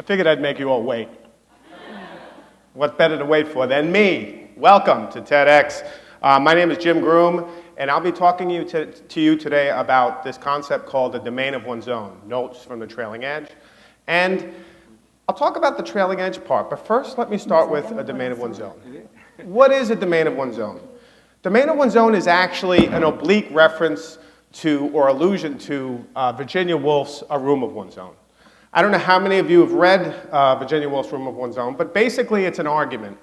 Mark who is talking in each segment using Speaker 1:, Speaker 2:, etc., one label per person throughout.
Speaker 1: Figured I'd make you all wait. What's better to wait for than me? Welcome to TEDx. My name is Jim Groom, and I'll be talking to you today about this concept called the domain of one's own, notes from the trailing edge. And I'll talk about the trailing edge part, but first let me start with a domain of one's own. What is a domain of one's own? Domain of one's own is actually an oblique reference to or allusion to Virginia Woolf's A Room of One's Own. I don't know how many of you have read Virginia Woolf's Room of One's Own, but basically it's an argument.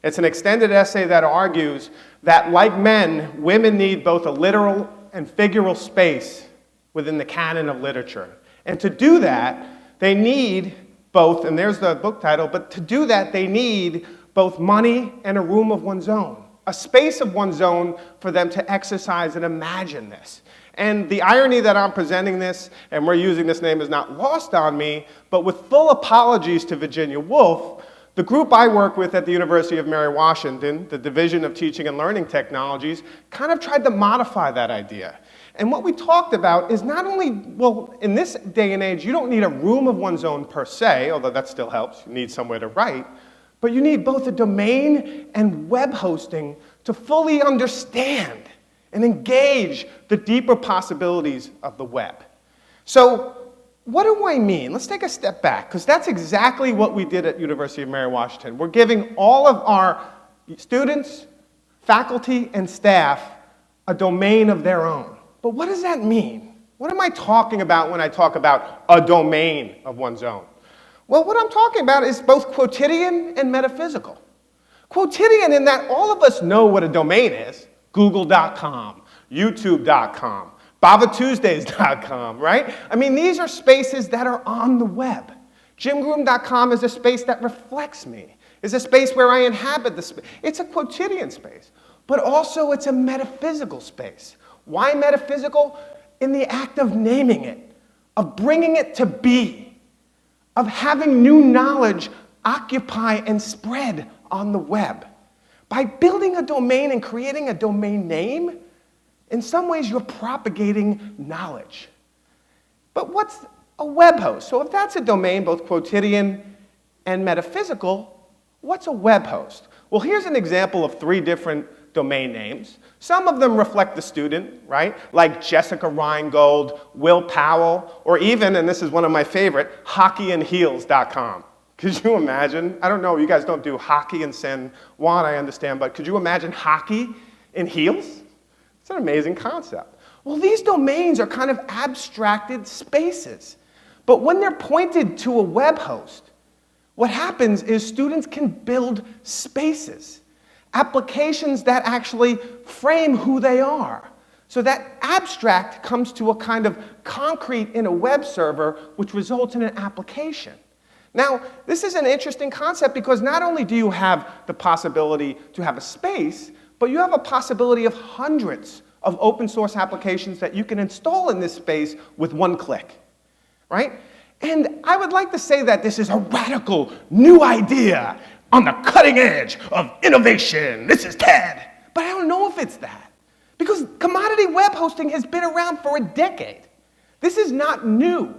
Speaker 1: It's an extended essay that argues that, like men, women need both a literal and figural space within the canon of literature. And to do that, they need both, and there's the book title, but to do that, they need both money and a room of one's own, a space of one's own for them to exercise and imagine this. And the irony that I'm presenting this, and we're using this name, is not lost on me, but with full apologies to Virginia Woolf, the group I work with at the University of Mary Washington, the Division of Teaching and Learning Technologies, kind of tried to modify that idea. And what we talked about is not only, well, in this day and age, you don't need a room of one's own per se, although that still helps, you need somewhere to write, but you need both a domain and web hosting to fully understand and engage the deeper possibilities of the web. So what do I mean? Let's take a step back, because that's exactly what we did at University of Mary Washington. We're giving all of our students, faculty, and staff a domain of their own. But what does that mean? What am I talking about when I talk about a domain of one's own? Well, what I'm talking about is both quotidian and metaphysical. Quotidian in that all of us know what a domain is. Google.com, YouTube.com, BavaTuesdays.com, right? I mean, these are spaces that are on the web. JimGroom.com is a space that reflects me. It's a space where I inhabit the space. It's a quotidian space, but also it's a metaphysical space. Why metaphysical? In the act of naming it, of bringing it to be, of having new knowledge occupy and spread on the web. By building a domain and creating a domain name, in some ways you're propagating knowledge. But what's a web host? So if that's a domain, both quotidian and metaphysical, what's a web host? Well, here's an example of 3 different domain names. Some of them reflect the student, right? Like Jessica Reingold, Will Powell, or even, and this is one of my favorite, hockeyandheels.com. Could you imagine? I don't know, you guys don't do hockey in San Juan, I understand, but could you imagine hockey in heels? It's an amazing concept. Well, these domains are kind of abstracted spaces. But when they're pointed to a web host, what happens is students can build spaces, applications that actually frame who they are. So that abstract comes to a kind of concrete in a web server, which results in an application. Now, this is an interesting concept because not only do you have the possibility to have a space, but you have a possibility of hundreds of open source applications that you can install in this space with one click, right? And I would like to say that this is a radical new idea on the cutting edge of innovation. This is TED. But I don't know if it's that, because commodity web hosting has been around for a decade. This is not new.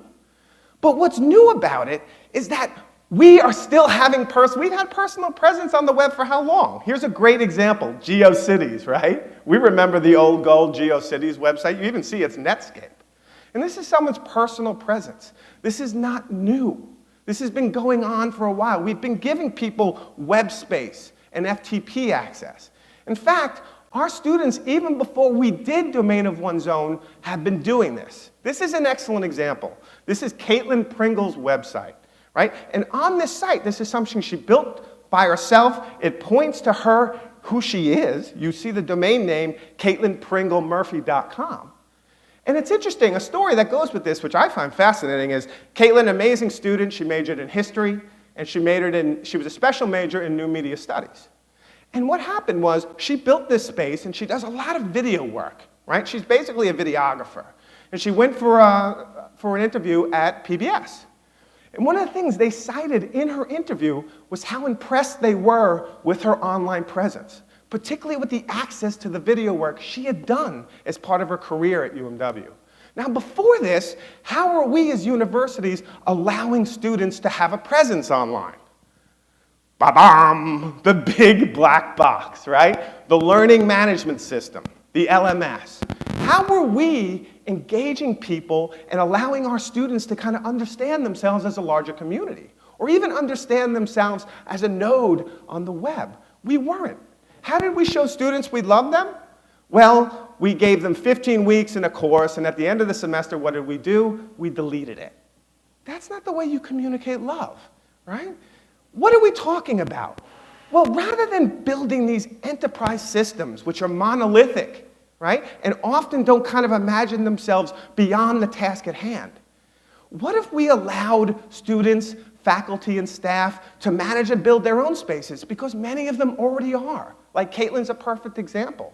Speaker 1: But what's new about it is that we are still having we've had personal presence on the web for how long? Here's a great example, GeoCities, right? We remember the old gold GeoCities website. You even see it's Netscape. And this is someone's personal presence. This is not new. This has been going on for a while. We've been giving people web space and FTP access. In fact, our students, even before we did Domain of One's Own, have been doing this. This is an excellent example. This is Caitlin Pringle's website, right? And on this site, this is something she built by herself. It points to her, who she is. You see the domain name, CaitlinPringleMurphy.com. And it's interesting, a story that goes with this, which I find fascinating, is Caitlin, amazing student. She majored in history, and she was a special major in new media studies. And what happened was she built this space, and she does a lot of video work, right? She's basically a videographer. And she went for an interview at PBS. And one of the things they cited in her interview was how impressed they were with her online presence, particularly with the access to the video work she had done as part of her career at UMW. Now, before this, how are we as universities allowing students to have a presence online? Ba-bam! The big black box, right? The learning management system, the LMS. How are we engaging people and allowing our students to kind of understand themselves as a larger community, or even understand themselves as a node on the web? We weren't. How did we show students we love them? Well, we gave them 15 weeks in a course, and at the end of the semester, what did we do? We deleted it. That's not the way you communicate love, right? What are we talking about? Well, rather than building these enterprise systems, which are monolithic, right, and often don't kind of imagine themselves beyond the task at hand, what if we allowed students, faculty, and staff to manage and build their own spaces? Because many of them already are. Like Caitlin's a perfect example.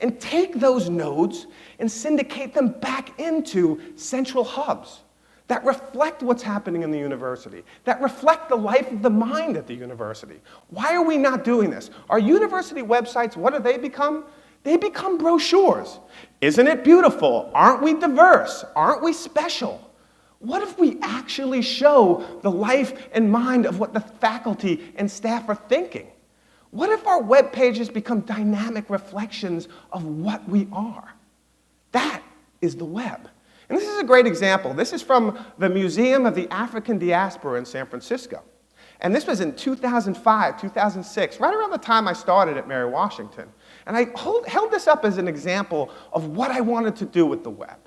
Speaker 1: And take those nodes and syndicate them back into central hubs that reflect what's happening in the university, that reflect the life of the mind at the university. Why are we not doing this? Our university websites, what do they become? They become brochures. Isn't it beautiful? Aren't we diverse? Aren't we special? What if we actually show the life and mind of what the faculty and staff are thinking? What if our web pages become dynamic reflections of what we are? That is the web. And this is a great example. This is from the Museum of the African Diaspora in San Francisco. And this was in 2005, 2006, right around the time I started at Mary Washington. And I held this up as an example of what I wanted to do with the web.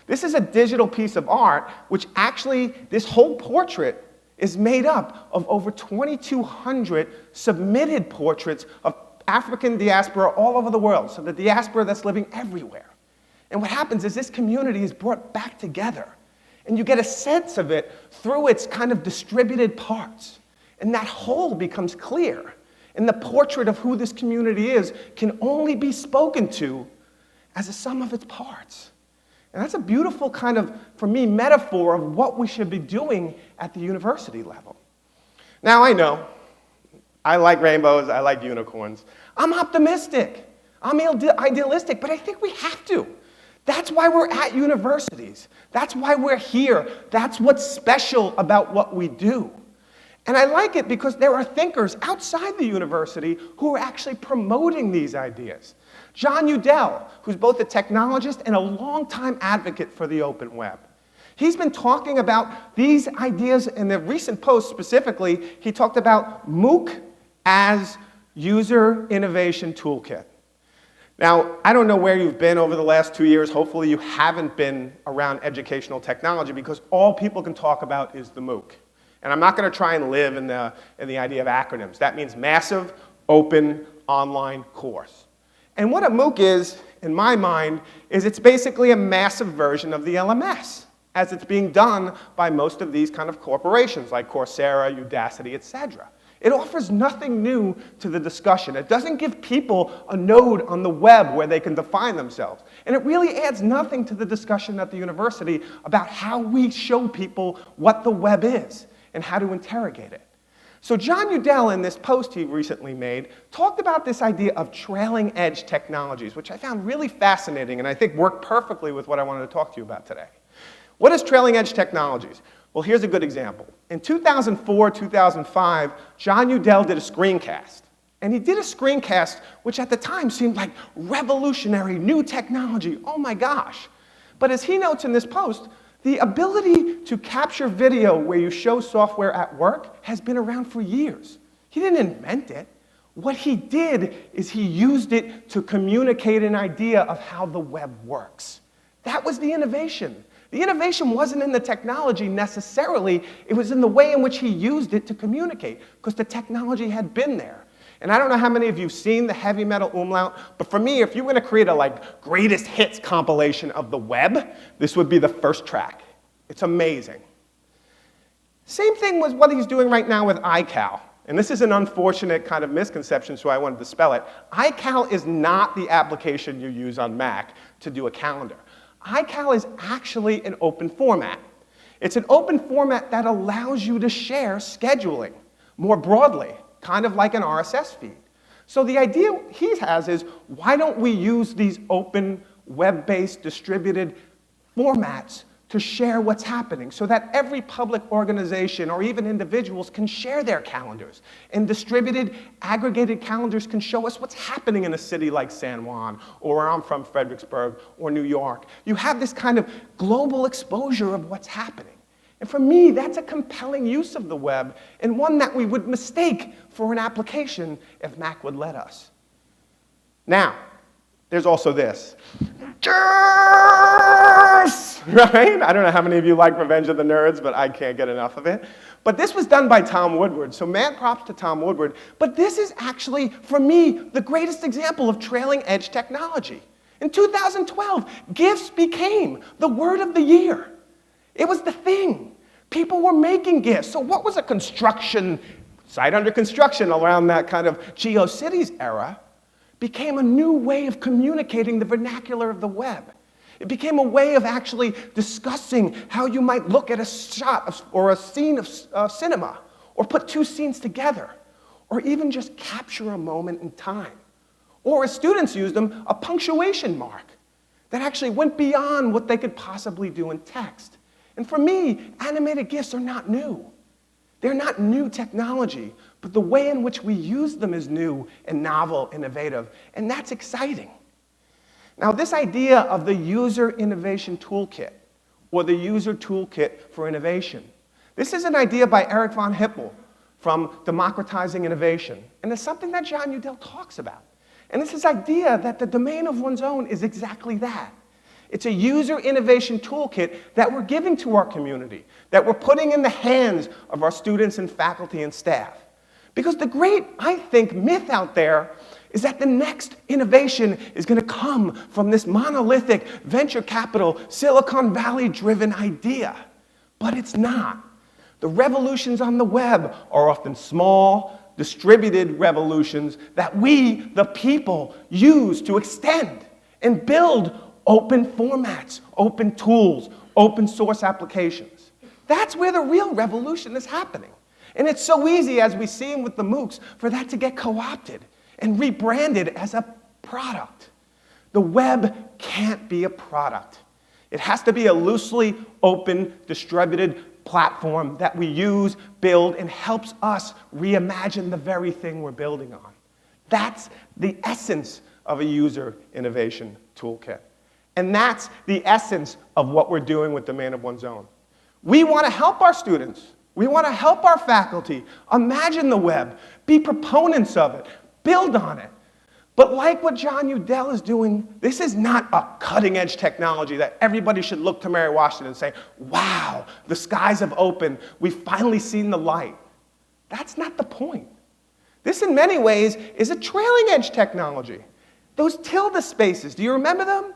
Speaker 1: This is a digital piece of art, which actually, this whole portrait is made up of over 2,200 submitted portraits of African diaspora all over the world, so the diaspora that's living everywhere. And what happens is this community is brought back together, and you get a sense of it through its kind of distributed parts. And that whole becomes clear. And the portrait of who this community is can only be spoken to as a sum of its parts. And that's a beautiful kind of, for me, metaphor of what we should be doing at the university level. Now, I know, I like rainbows, I like unicorns. I'm optimistic, I'm idealistic, but I think we have to. That's why we're at universities. That's why we're here. That's what's special about what we do. And I like it because there are thinkers outside the university who are actually promoting these ideas. John Udell, who's both a technologist and a longtime advocate for the open web. He's been talking about these ideas in the recent post specifically. He talked about MOOC as User Innovation Toolkit. Now, I don't know where you've been over the last 2 years. Hopefully you haven't been around educational technology because all people can talk about is the MOOC. And I'm not going to try and live in the idea of acronyms. That means massive, open, online course. And what a MOOC is, in my mind, is it's basically a massive version of the LMS, as it's being done by most of these kind of corporations like Coursera, Udacity, etc. It offers nothing new to the discussion. It doesn't give people a node on the web where they can define themselves. And it really adds nothing to the discussion at the university about how we show people what the web is and how to interrogate it. So John Udell, in this post he recently made, talked about this idea of trailing edge technologies, which I found really fascinating and I think worked perfectly with what I wanted to talk to you about today. What is trailing edge technologies? Well, here's a good example. In 2004, 2005, John Udell did a screencast. And he did a screencast which at the time seemed like revolutionary, new technology. Oh my gosh. But as he notes in this post, the ability to capture video where you show software at work has been around for years. He didn't invent it. What he did is he used it to communicate an idea of how the web works. That was the innovation. The innovation wasn't in the technology necessarily, it was in the way in which he used it to communicate, because the technology had been there. And I don't know how many of you have seen the Heavy Metal Umlaut, but for me, if you were going to create a greatest hits compilation of the web, this would be the first track. It's amazing. Same thing with what he's doing right now with ICal. And this is an unfortunate kind of misconception, so I wanted to spell it. ICal is not the application you use on Mac to do a calendar. ICal is actually an open format. It's an open format that allows you to share scheduling more broadly, kind of like an RSS feed. So the idea he has is, why don't we use these open, web-based, distributed formats to share what's happening so that every public organization or even individuals can share their calendars. And distributed, aggregated calendars can show us what's happening in a city like San Juan, or where I'm from, Fredericksburg, or New York. You have this kind of global exposure of what's happening. And for me, that's a compelling use of the web, and one that we would mistake for an application if Mac would let us. Now, there's also this. Right? I don't know how many of you like Revenge of the Nerds, but I can't get enough of it. But this was done by Tom Woodward, so mad props to Tom Woodward. But this is actually, for me, the greatest example of trailing edge technology. In 2012, gifs became the word of the year. It was the thing. People were making gifs. So what was a construction, site under construction around that kind of GeoCities era, became a new way of communicating the vernacular of the web. It became a way of actually discussing how you might look at a shot or a scene of cinema, or put two scenes together, or even just capture a moment in time. Or as students used them, a punctuation mark that actually went beyond what they could possibly do in text. And for me, animated GIFs are not new. They're not new technology, but the way in which we use them is new and novel, innovative, and that's exciting. Now, this idea of the User Innovation Toolkit, or the User Toolkit for Innovation, this is an idea by Eric von Hippel from Democratizing Innovation, and it's something that John Udell talks about. And it's this idea that the domain of one's own is exactly that. It's a user innovation toolkit that we're giving to our community, that we're putting in the hands of our students and faculty and staff. Because the great, I think, myth out there is that the next innovation is going to come from this monolithic venture capital, Silicon Valley-driven idea. But it's not. The revolutions on the web are often small, distributed revolutions that we, the people, use to extend and build open formats, open tools, open source applications. That's where the real revolution is happening. And it's so easy, as we see with the MOOCs, for that to get co-opted and rebranded as a product. The web can't be a product. It has to be a loosely open, distributed platform that we use, build, and helps us reimagine the very thing we're building on. That's the essence of a user innovation toolkit. And that's the essence of what we're doing with Domain of One's Own. We want to help our students. We want to help our faculty imagine the web, be proponents of it, build on it. But like what John Udell is doing, this is not a cutting-edge technology that everybody should look to Mary Washington and say, wow, the skies have opened, we've finally seen the light. That's not the point. This, in many ways, is a trailing-edge technology. Those tilde spaces, do you remember them?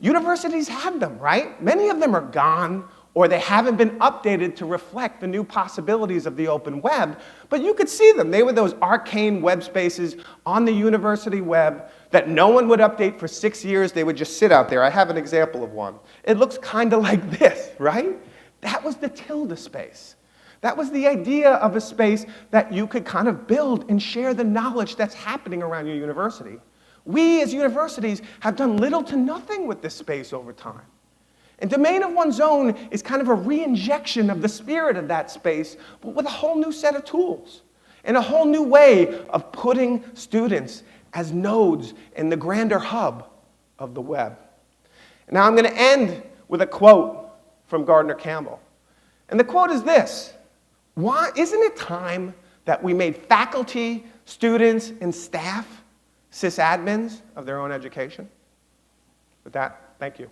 Speaker 1: Universities had them, right? Many of them are gone, or they haven't been updated to reflect the new possibilities of the open web, but you could see them. They were those arcane web spaces on the university web that no one would update for 6 years. They would just sit out there. I have an example of one. It looks kind of like this, right? That was the tilde space. That was the idea of a space that you could kind of build and share the knowledge that's happening around your university. We, as universities, have done little to nothing with this space over time. And Domain of One's Own is kind of a re-injection of the spirit of that space, but with a whole new set of tools and a whole new way of putting students as nodes in the grander hub of the web. And now I'm going to end with a quote from Gardner Campbell. And the quote is this: "Why isn't it time that we made faculty, students, and staff sysadmins of their own education?" With that, thank you.